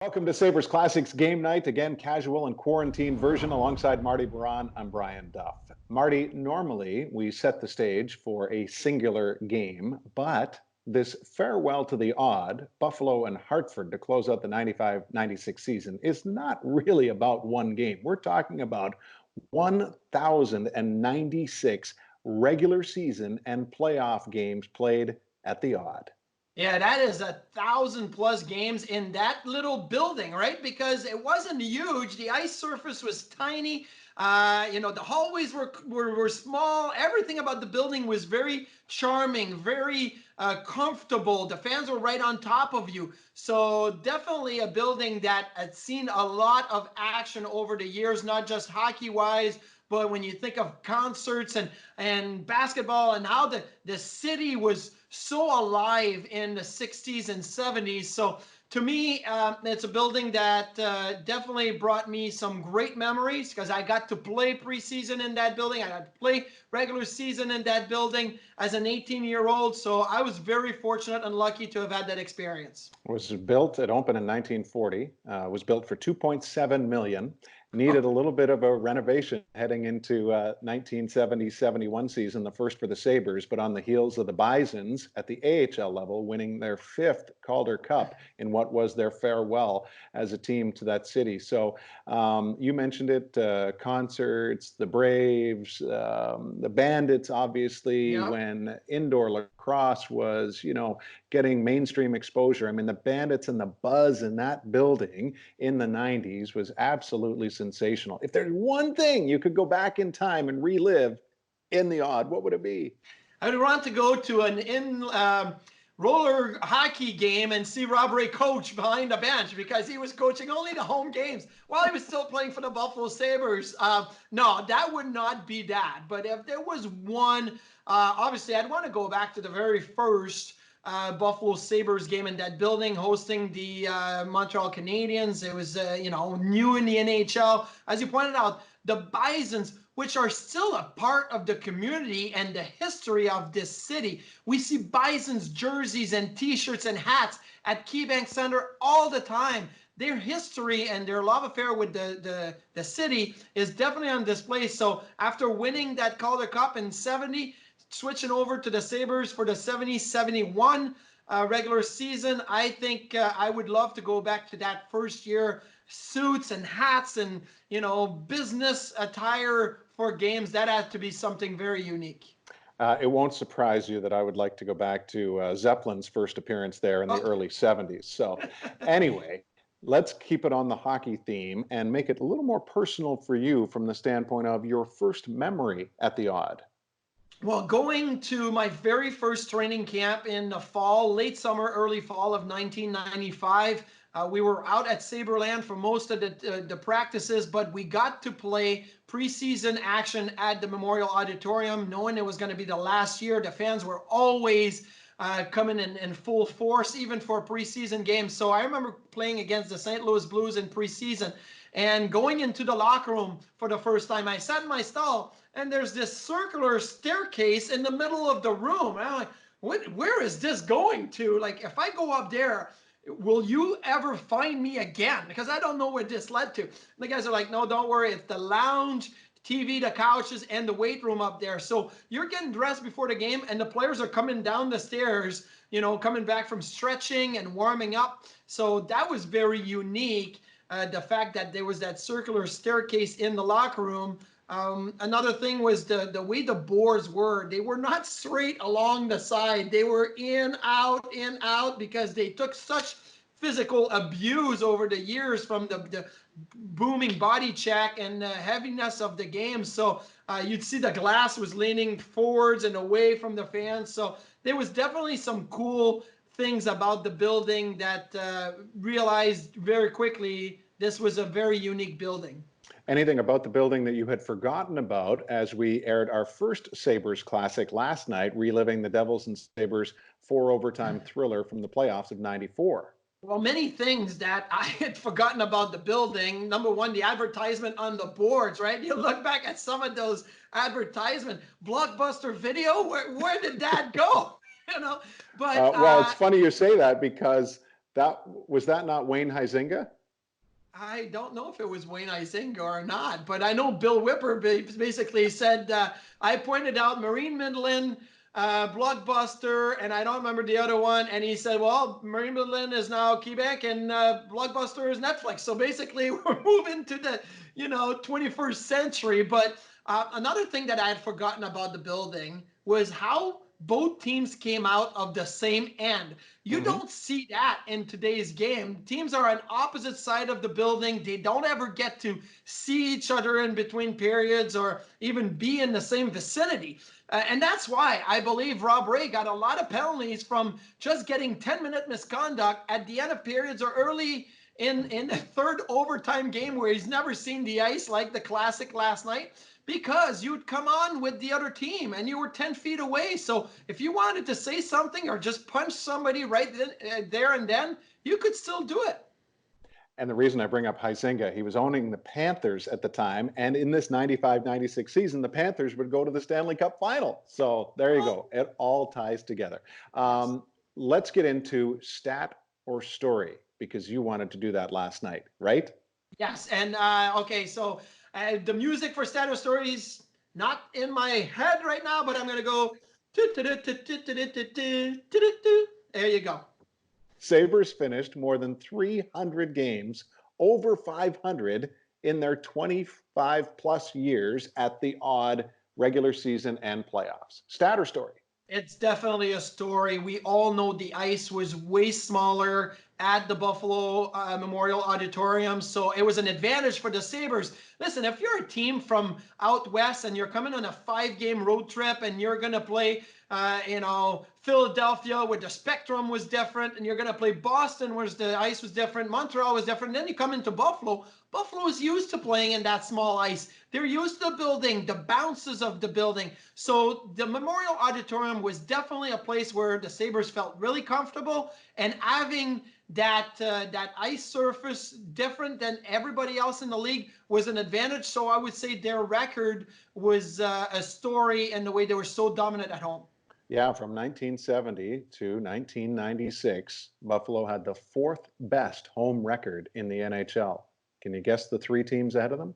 Welcome to Sabres Classics Game Night. Again, casual and quarantine version alongside Marty Baron. I'm Brian Duff. Marty, normally we set the stage for a singular game, but this farewell to the odd, Buffalo and Hartford to close out the 95-96 season is not really about one game. We're talking about 1,096 regular season and playoff games played at the odd. Yeah, that is 1,000+ games in that little building, right? Because it wasn't huge. The ice surface was tiny. The hallways were small. Everything about the building was very charming, very comfortable. The fans were right on top of you. So definitely a building that had seen a lot of action over the years, not just hockey-wise, but when you think of concerts and basketball and how the city was so alive in the 60s and 70s. So to me, it's a building that definitely brought me some great memories because I got to play preseason in that building. I got to play regular season in that building as an 18-year-old. So I was very fortunate and lucky to have had that experience. It opened in 1940, was built for 2.7 million, needed a little bit of a renovation heading into 1970-71 season, the first for the Sabres, but on the heels of the Bisons at the AHL level, winning their 5th Calder Cup in what was their farewell as a team to that city. So you mentioned it, concerts, the Braves, the Bandits, obviously, Yeah. when indoor lacrosse was, getting mainstream exposure. I mean, the Bandits and the buzz in that building in the 90s was absolutely sensational. If there's one thing you could go back in time and relive in the odd, what would it be? I would want to go to an roller hockey game and see Rob Ray coach behind the bench because he was coaching only the home games while he was still playing for the Buffalo Sabres. No, that would not be that. But if there was one, obviously I'd want to go back to the very first Buffalo Sabres game in that building, hosting the Montreal Canadiens. It was, new in the NHL. As you pointed out, the Bisons, which are still a part of the community and the history of this city. We see Bison's jerseys and t-shirts and hats at KeyBank Center all the time. Their history and their love affair with the city is definitely on display. So after winning that Calder Cup in 70, switching over to the Sabres for the 70-71 regular season, I think I would love to go back to that first year, suits and hats and, business attire for games. That had to be something very unique. It won't surprise you that I would like to go back to Zeppelin's first appearance there in the Oh, early 70s. So, anyway, let's keep it on the hockey theme and make it a little more personal for you from the standpoint of your first memory at the odd. well, going to my very first training camp in the fall, late summer, early fall of 1995. We were out at Saberland for most of the practices, but we got to play preseason action at the Memorial Auditorium, knowing it was going to be the last year. The fans were always coming in full force, even for preseason games. So I remember playing against the St. Louis Blues in preseason and going into the locker room for the first time. I sat in my stall, and there's this circular staircase in the middle of the room. And I'm like, where is this going to? Like, if I go up there, will you ever find me again? Because I don't know where this led to. And the guys are like, no, don't worry. It's the lounge, TV, the couches, and the weight room up there. So you're getting dressed before the game, and the players are coming down the stairs, coming back from stretching and warming up. So that was very unique. The fact that there was that circular staircase in the locker room. Another thing was the way the boards were. They were not straight along the side. They were in, out, because they took such physical abuse over the years from the booming body check and the heaviness of the game. So you'd see the glass was leaning forwards and away from the fans. So there was definitely some cool things about the building that realized very quickly this was a very unique building. Anything about the building that you had forgotten about as we aired our first Sabres Classic last night, reliving the Devils and Sabres 4 overtime thriller from the playoffs of 94? Well, many things that I had forgotten about the building. Number one, the advertisement on the boards, right? You look back at some of those advertisements, Blockbuster Video, where did that go? you know, but Well, it's funny you say that because that not Wayne Huizenga? I don't know if it was Wayne Huizenga or not, but I know Bill Whipper basically said, I pointed out Marine Midland, Blockbuster, and I don't remember the other one. And he said, well, Marine Midland is now Quebec and Blockbuster is Netflix. So basically we're moving to the, 21st century. But another thing that I had forgotten about the building was how both teams came out of the same end. You don't see that in today's game. Teams are on opposite side of the building. They don't ever get to see each other in between periods or even be in the same vicinity. And that's why I believe Rob Ray got a lot of penalties from just getting 10-minute misconduct at the end of periods or early in the third overtime game where he's never seen the ice like the Classic last night, because you'd come on with the other team and you were 10 feet away. So if you wanted to say something or just punch somebody right then, there and then, you could still do it. And the reason I bring up Huizenga, he was owning the Panthers at the time. And in this 95-96 season, the Panthers would go to the Stanley Cup final. So there you go. It all ties together. Let's get into stat or story, because you wanted to do that last night, right? Yes. And okay, so the music for stat or story is not in my head right now, but I'm going to go. There you go. Sabres finished more than 300 games, over 500 in their 25 plus years at the odd regular season and playoffs. Stat or story? It's definitely a story. We all know the ice was way smaller at the Buffalo Memorial Auditorium, so it was an advantage for the Sabres. Listen, if you're a team from out west and you're coming on a 5-game road trip and you're going to play, Philadelphia where the spectrum was different, and you're going to play Boston where the ice was different, Montreal was different, and then you come into Buffalo. Buffalo is used to playing in that small ice. They're used to the building, the bounces of the building. So the Memorial Auditorium was definitely a place where the Sabres felt really comfortable, and having that ice surface different than everybody else in the league was an advantage. So I would say their record was a story in the way they were so dominant at home. Yeah, from 1970 to 1996, Buffalo had the 4th best home record in the NHL. Can you guess the 3 teams ahead of them?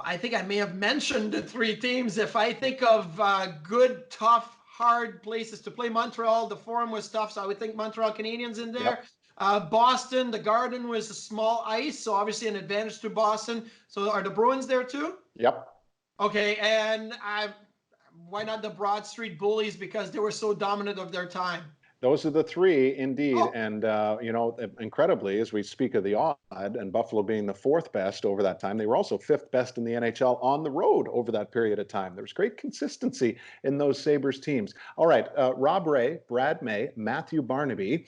I think I may have mentioned the 3 teams. If I think of good, tough, hard places to play, Montreal, the Forum was tough, so I would think Montreal Canadiens in there. Yep. Boston, the Garden was a small ice, so obviously an advantage to Boston. So are the Bruins there too? Yep. Okay, and why not the Broad Street Bullies, because they were so dominant of their time? Those are the 3 indeed. Oh. And, incredibly, as we speak of the odd, and Buffalo being the 4th best over that time, they were also 5th best in the NHL on the road over that period of time. There was great consistency in those Sabres teams. All right, Rob Ray, Brad May, Matthew Barnaby,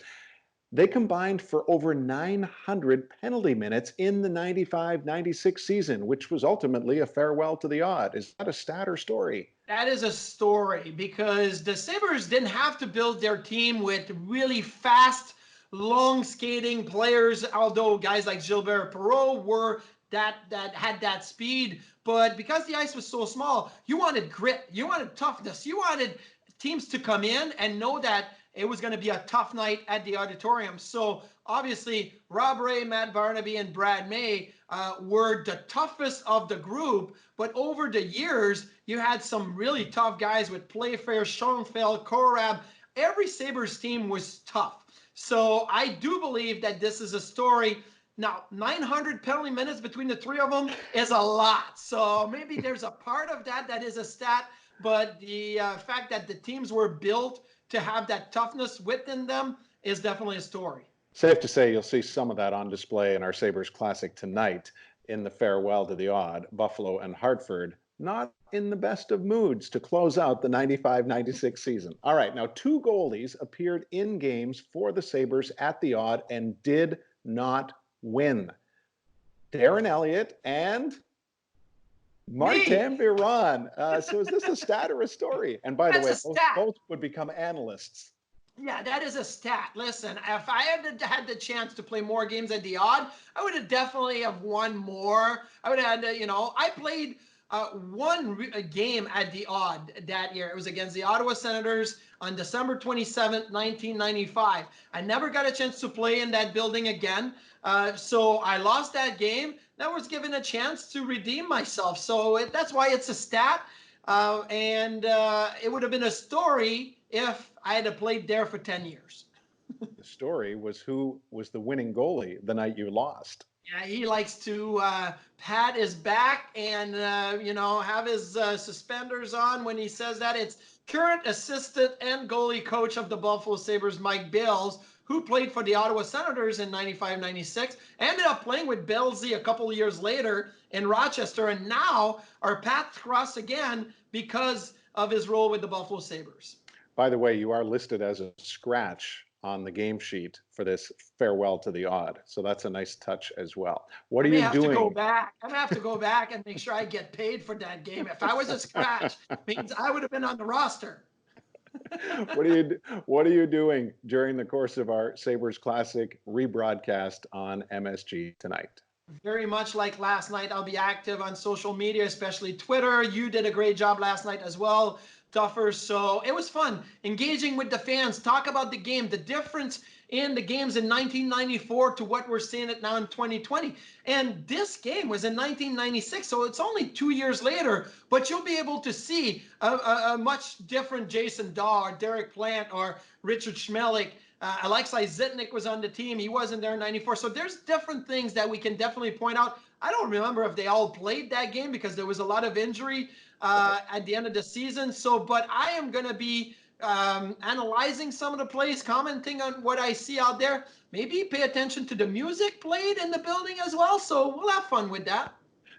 they combined for over 900 penalty minutes in the 95-96 season, which was ultimately a farewell to the odd. Is that a stat or story? That is a story, because the Sabres didn't have to build their team with really fast, long skating players, although guys like Gilbert Perreault were that had that speed. But because the ice was so small, you wanted grit, you wanted toughness, you wanted teams to come in and know that it was going to be a tough night at the auditorium. So obviously, Rob Ray, Matt Barnaby, and Brad May were the toughest of the group. But over the years, you had some really tough guys with Playfair, Schoenfeld, Korab. Every Sabres team was tough. So I do believe that this is a story. Now, 900 penalty minutes between the 3 of them is a lot. So maybe there's a part of that is a stat. But the fact that the teams were built to have that toughness within them is definitely a story. Safe to say you'll see some of that on display in our Sabres Classic tonight in the farewell to the odd. Buffalo and Hartford not in the best of moods to close out the 95-96 season. All right, now 2 goalies appeared in games for the Sabres at the odd and did not win. Darren Elliott and Martin Biron. So is this a stat or a story? And by the way, both would become analysts. Yeah, that is a stat. Listen, if I had the chance to play more games at the odd, I would have definitely have won more. I would have had to, I played one game at the Odd that year. It was against the Ottawa Senators on December 27th, 1995. I never got a chance to play in that building again. So I lost that game. That was given a chance to redeem myself. So that's why it's a stat. And it would have been a story if I had played there for 10 years. The story was who was the winning goalie the night you lost. Yeah, he likes to pat his back and, have his suspenders on when he says that. It's current assistant and goalie coach of the Buffalo Sabres, Mike Bales, who played for the Ottawa Senators in 95-96, ended up playing with Belzy a couple of years later in Rochester, and now our paths cross again because of his role with the Buffalo Sabres. By the way, you are listed as a scratch on the game sheet for this farewell to the Odd. So that's a nice touch as well. What are you doing? I'm gonna have to go back and make sure I get paid for that game. If I was a scratch, it means I would have been on the roster. What are you doing during the course of our Sabres Classic rebroadcast on MSG tonight? Very much like last night, I'll be active on social media, especially Twitter. You did a great job last night as well, Duffer. So it was fun engaging with the fans, talk about the game, the difference in the games in 1994 to what we're seeing it now in 2020. And this game was in 1996, so it's only 2 years later, but you'll be able to see a much different Jason Daw or Derek Plant or Richard Schmelik. Alexei Zitnik was on the team. He wasn't there in 94. So there's different things that we can definitely point out. I don't remember if they all played that game because there was a lot of injury at the end of the season. So, but I am going to be analyzing some of the plays, commenting on what I see out there. Maybe pay attention to the music played in the building as well. So we'll have fun with that.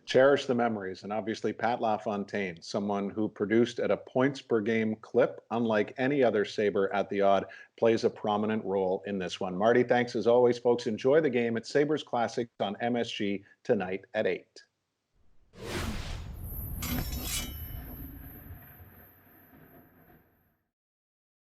Cherish the memories. And obviously, Pat LaFontaine, someone who produced at a points per game clip, unlike any other Sabre at the Odd, plays a prominent role in this one. Marty, thanks as always, folks. Enjoy the game at Sabres Classic on MSG tonight at 8.